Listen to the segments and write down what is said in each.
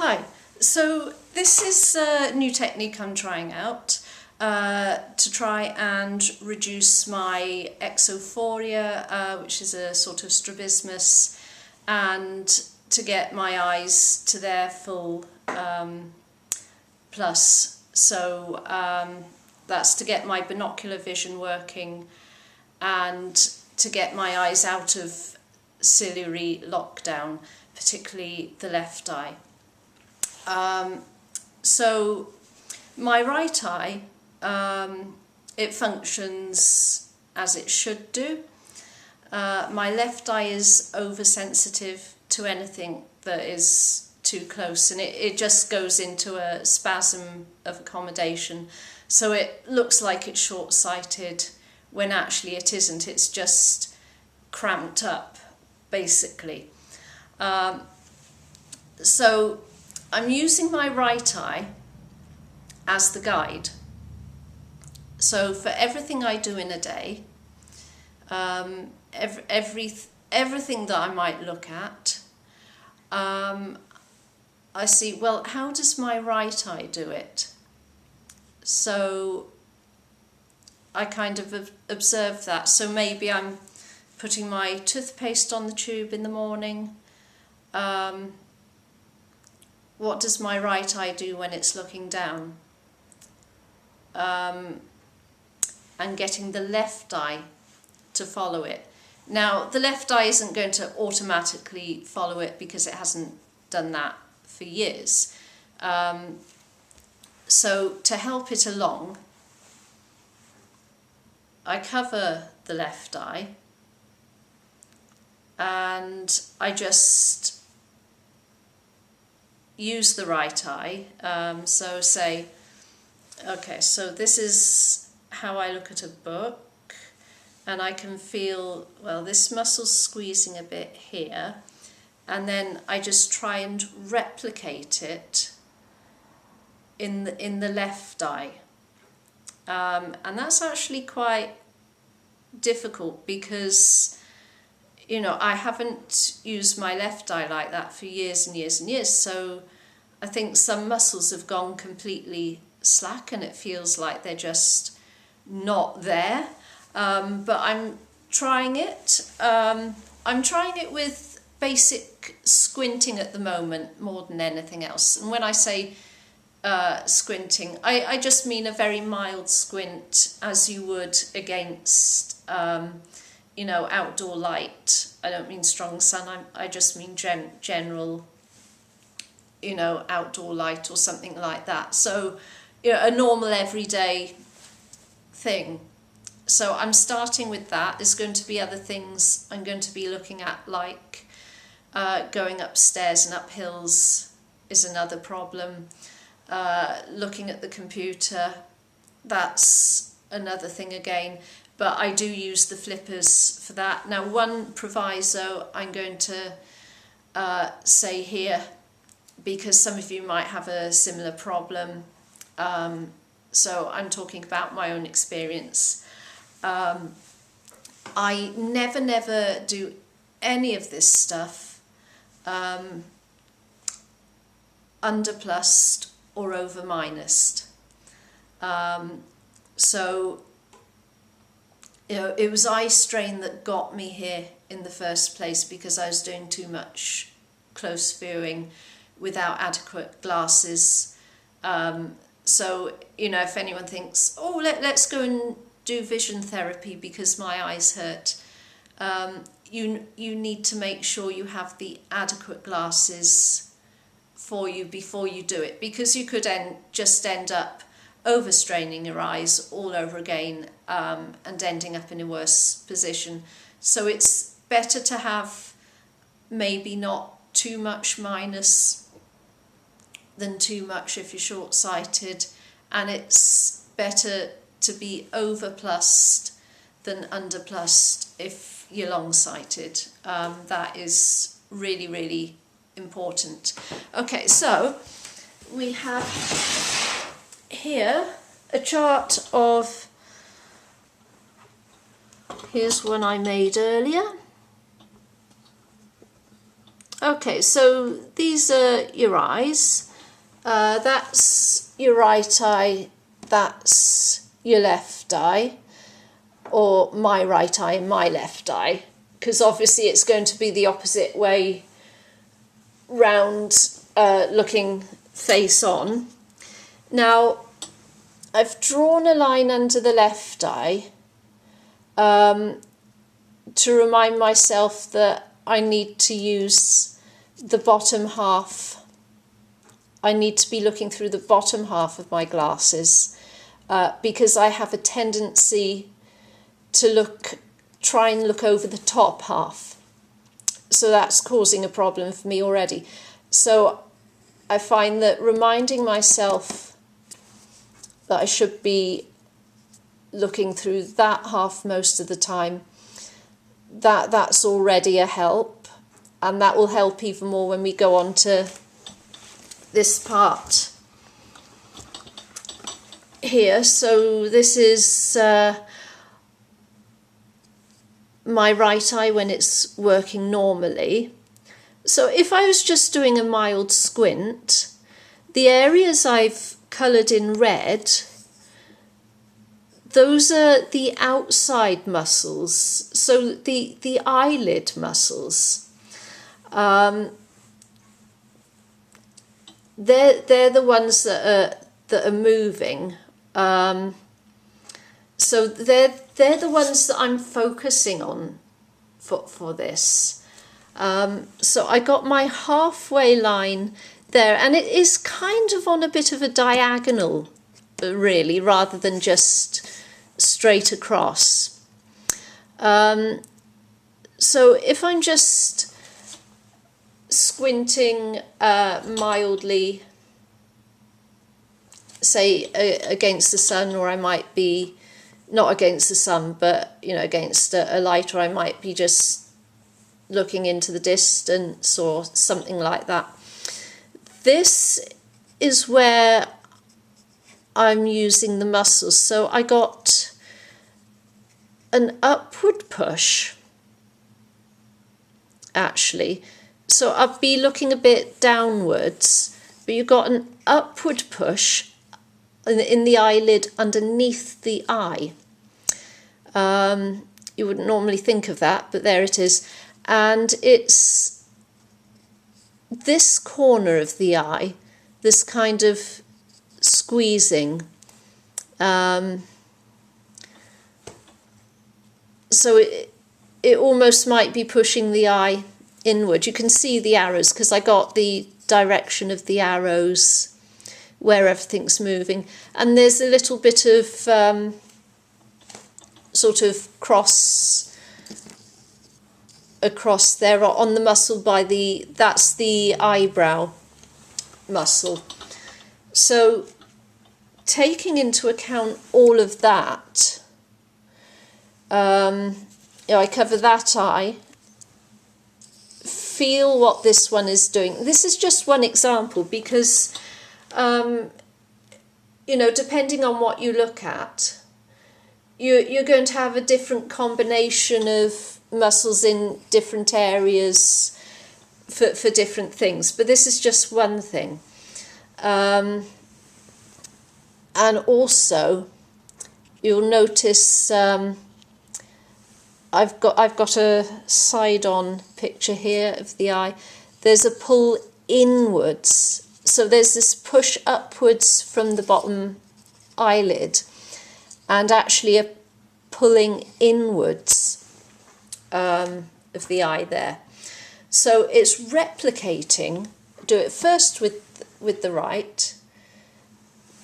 Hi, so this is a new technique I'm trying out to try and reduce my exophoria, which is a sort of strabismus, and to get my eyes to their full plus. So that's to get my binocular vision working and to get my eyes out of ciliary lockdown, particularly the left eye. So my right eye, it functions as it should do. My left eye is oversensitive to anything that is too close, and it just goes into a spasm of accommodation. So it looks like it's short-sighted when actually it isn't. It's just cramped up, basically. So I'm using my right eye as the guide. So for everything I do in a day, everything that I might look at, I see, well, how does my right eye do it? So I kind of observe that. So maybe I'm putting my toothpaste on the tube in the morning. What does my right eye do when it's looking down? And getting the left eye to follow it. Now, the left eye isn't going to automatically follow it because it hasn't done that for years. So to help it along, I cover the left eye and I just use the right eye. So say, okay, so this is how I look at a book, and I can feel, well, this muscle's squeezing a bit here, and then I just try and replicate it in the left eye. And that's actually quite difficult because, you know, I haven't used my left eye like that for years and years and years, so I think some muscles have gone completely slack and it feels like they're just not there. But I'm trying it. I'm trying it with basic squinting at the moment more than anything else. And when I say squinting, I just mean a very mild squint as you would against you know, outdoor light. I don't mean strong sun, I just mean general, you know, outdoor light or something like that. So, you know, a normal everyday thing. So I'm starting with that. There's going to be other things I'm going to be looking at, like going upstairs and up hills is another problem. Looking at the computer, that's another thing again. But I do use the flippers for that. Now, one proviso I'm going to say here, because some of you might have a similar problem, so I'm talking about my own experience. I never do any of this stuff under plussed or over minused. So, you know, it was eye strain that got me here in the first place because I was doing too much close viewing without adequate glasses. So, you know, if anyone thinks, oh, let's go and do vision therapy because my eyes hurt, you need to make sure you have the adequate glasses for you before you do it, because you could just end up overstraining your eyes all over again and ending up in a worse position. So it's better to have maybe not too much minus than too much if you're short-sighted, and it's better to be over-plussed than under-plussed if you're long-sighted. That is really, really important. Okay, so we have here a chart of, here's one I made earlier. Okay, so these are your eyes. That's your right eye, that's your left eye, or my right eye and my left eye, because obviously it's going to be the opposite way round, looking face on. Now, I've drawn a line under the left eye to remind myself that I need to use the bottom half. I need to be looking through the bottom half of my glasses because I have a tendency to try and look over the top half. So that's causing a problem for me already. So I find that reminding myself that I should be looking through that half most of the time, that's already a help, and that will help even more when we go on to this part here. So this is my right eye when it's working normally. So if I was just doing a mild squint, the areas I've coloured in red, those are the outside muscles, so the eyelid muscles. They're the ones that are moving. So they're the ones that I'm focusing on for this. So I got my halfway line there, and it is kind of on a bit of a diagonal, really, rather than just straight across. So if I'm just squinting mildly, say against the sun, or I might be not against the sun, but against a light, or I might be just looking into the distance or something like that. This is where I'm using the muscles. So I got an upward push, actually. So I'll be looking a bit downwards, but you've got an upward push in the eyelid underneath the eye. You wouldn't normally think of that, but there it is. And it's this corner of the eye, this kind of squeezing. So it almost might be pushing the eye inward. You can see the arrows because I got the direction of the arrows where everything's moving. And there's a little bit of sort of across there on the muscle that's the eyebrow muscle. So taking into account all of that, I cover that eye, feel what this one is doing. This is just one example because, depending on what you look at, you're going to have a different combination of muscles in different areas for different things. But this is just one thing. And also, you'll notice I've got a side-on picture here of the eye. There's a pull inwards. So there's this push upwards from the bottom eyelid, and actually a pulling inwards of the eye there. So it's replicating. Do it first with the right,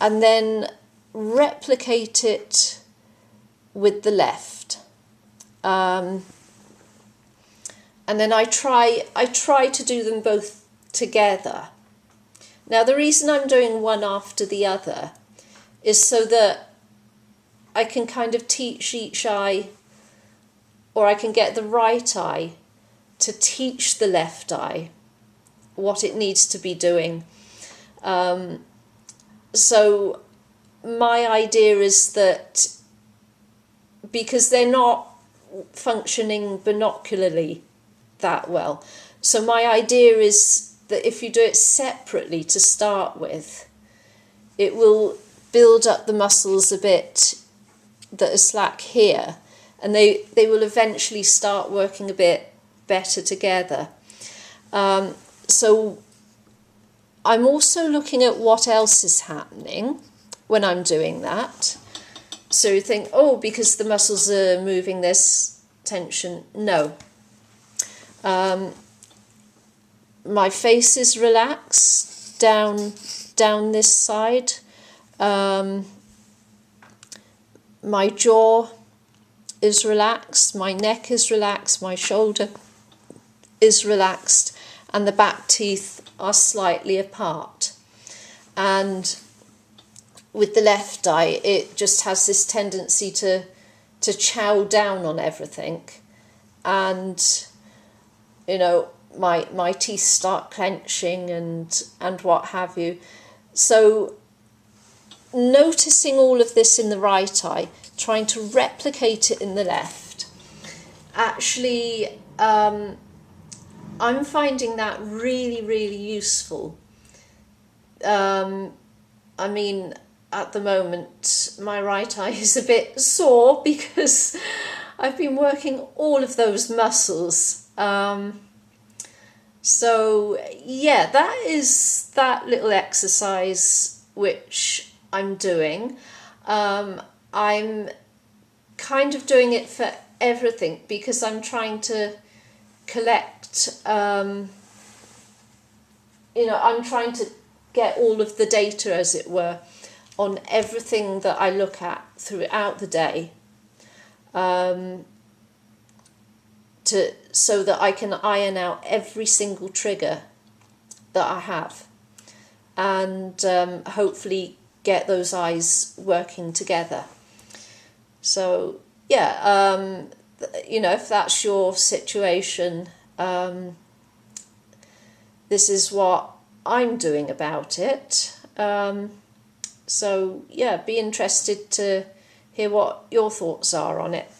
and then replicate it with the left. And then I try to do them both together. Now the reason I'm doing one after the other is so that I can kind of teach each eye, or I can get the right eye to teach the left eye what it needs to be doing. So my idea is that because they're not functioning binocularly that well, So my idea is that if you do it separately to start with, it will build up the muscles a bit that are slack here, and they will eventually start working a bit better together. So I'm also looking at what else is happening when I'm doing that. So you think, oh, because the muscles are moving, there's tension. No. My face is relaxed down this side. My jaw is relaxed, my neck is relaxed, my shoulder is relaxed, and the back teeth are slightly apart. And with the left eye, it just has this tendency to chow down on everything, and my teeth start clenching and what have you. So noticing all of this in the right eye, trying to replicate it in the left, actually I'm finding that really, really useful. I mean, at the moment my right eye is a bit sore because I've been working all of those muscles. So yeah, that is that little exercise which I'm doing. I'm kind of doing it for everything because I'm trying to collect, I'm trying to get all of the data, as it were, on everything that I look at throughout the day, so that I can iron out every single trigger that I have, and hopefully get those eyes working together. So yeah, if that's your situation, this is what I'm doing about it. So yeah, be interested to hear what your thoughts are on it.